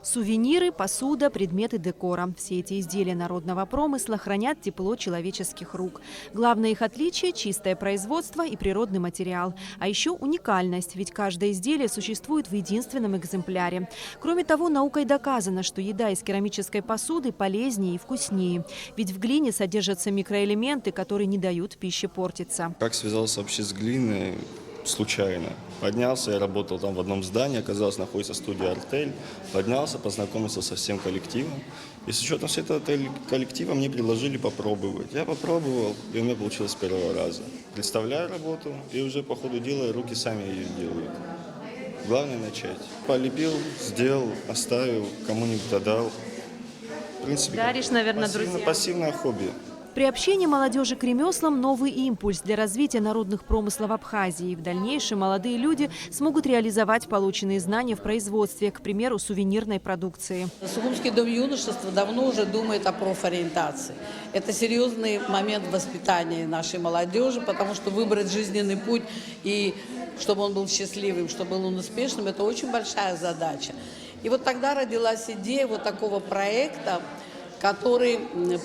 Сувениры, посуда, предметы декора. Все эти изделия народного промысла хранят тепло человеческих рук. Главное их отличие – чистое производство и природный материал. А еще уникальность, ведь каждое изделие существует в единственном экземпляре. Кроме того, наукой доказано, что еда из керамической посуды полезнее и вкуснее. Ведь в глине содержатся микроэлементы, которые не дают пище портиться. Как связался вообще с глиной? Случайно. Поднялся, я работал там в одном здании, оказалось, находится студия «Артель». Поднялся, познакомился со всем коллективом. И с учетом всего этого коллектива мне предложили попробовать. Я попробовал, и у меня получилось с первого раза. Представляю работу, и уже по ходу дела руки сами ее делают. Главное начать. Полепил, сделал, оставил, кому-нибудь отдал. В принципе, даришь, наверное, друзьям. Пассивное хобби. Приобщение молодежи к ремеслам – новый импульс для развития народных промыслов Абхазии. В дальнейшем молодые люди смогут реализовать полученные знания в производстве, к примеру, сувенирной продукции. Сугумский дом юношества давно уже думает о профориентации. Это серьезный момент воспитания нашей молодежи, потому что выбрать жизненный путь и чтобы он был счастливым, чтобы он был успешным – это очень большая задача. И вот тогда родилась идея вот такого проекта, который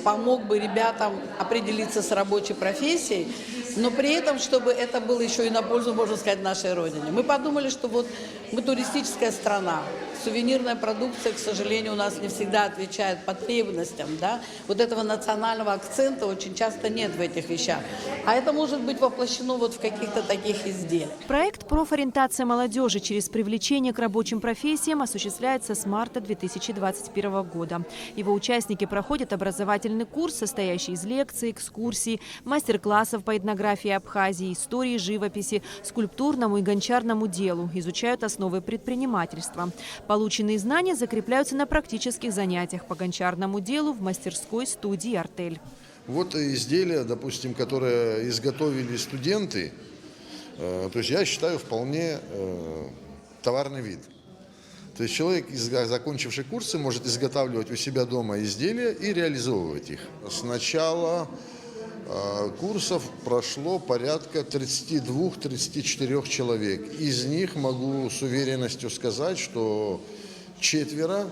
помог бы ребятам определиться с рабочей профессией, но при этом, чтобы это было еще и на пользу, можно сказать, нашей Родине. Мы подумали, что вот мы туристическая страна, сувенирная продукция, к сожалению, у нас не всегда отвечает потребностям, да? Вот этого национального акцента очень часто нет в этих вещах. А это может быть воплощено вот в каких-то таких изделиях. Проект «Профориентация молодежи» через привлечение к рабочим профессиям осуществляется с марта 2021 года. Его участники проходят образовательный курс, состоящий из лекций, экскурсий, мастер-классов по этнографии Абхазии, истории живописи, скульптурному и гончарному делу, изучают основы предпринимательства. Полученные знания закрепляются на практических занятиях по гончарному делу в мастерской студии «Артель». Вот изделия, допустим, которые изготовили студенты, то есть я считаю вполне товарный вид. То есть человек, закончивший курсы, может изготавливать у себя дома изделия и реализовывать их. С начала курсов прошло порядка 32-34 человек. Из них могу с уверенностью сказать, что 4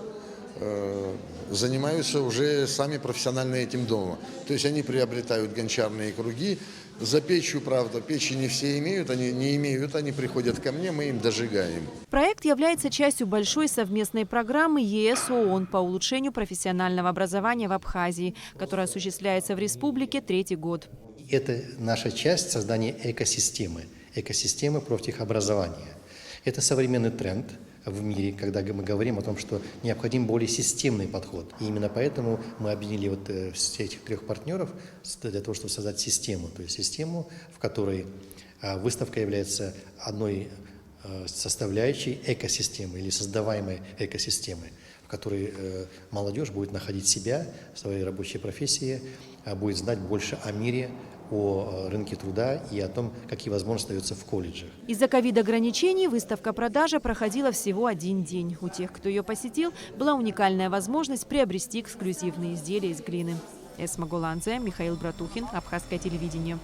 занимаются уже сами профессионально этим дома. То есть они приобретают гончарные круги. За печью, правда, печи не все имеют, они не имеют, они приходят ко мне, мы им дожигаем. Проект является частью большой совместной программы ЕС-ООН по улучшению профессионального образования в Абхазии, которая осуществляется в республике 3-й год. Это наша часть создания экосистемы профтехобразования. Это современный тренд в мире, когда мы говорим о том, что необходим более системный подход. И именно поэтому мы объединили вот все этих 3 партнеров для того, чтобы создать систему. То есть систему, в которой выставка является одной составляющей экосистемы или создаваемой экосистемы, в которой молодежь будет находить себя в своей рабочей профессии, будет знать больше о мире, о рынке труда и о том, какие возможности даются в колледжах. Из-за ковид-ограничений выставка-продажа проходила всего 1 день. У тех, кто ее посетил, была уникальная возможность приобрести эксклюзивные изделия из глины. Эсма Гуланзе, Михаил Братухин, Абхазское телевидение.